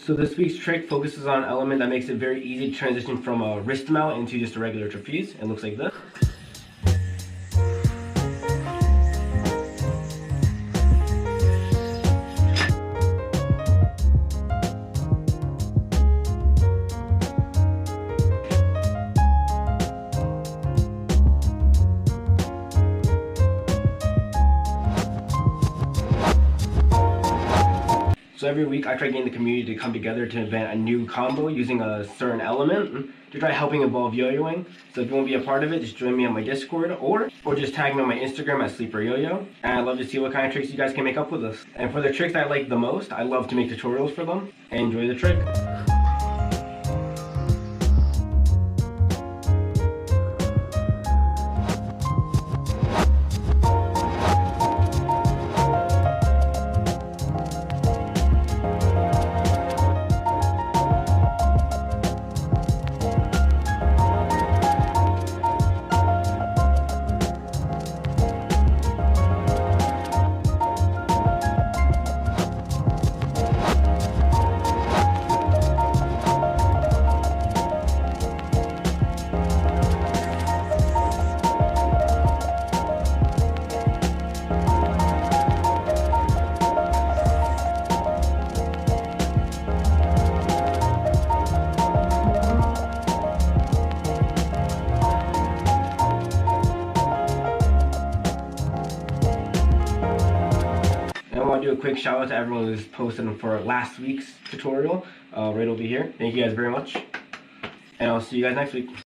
So this week's trick focuses on an element that makes it very easy to transition from a wrist mount into just a regular trapeze. It looks like this. So every week I try getting the community to come together to invent a new combo using a certain element to try helping evolve yo-yoing. So if you want to be a part of it, just join me on my Discord or just tag me on my Instagram at sleeperyoyo. And I'd love to see what kind of tricks you guys can make up with us. And for the tricks I like the most, I love to make tutorials for them. And enjoy the trick. I want to do a quick shout out to everyone who's posted them for last week's tutorial right over here. Thank you guys very much, and I'll see you guys next week.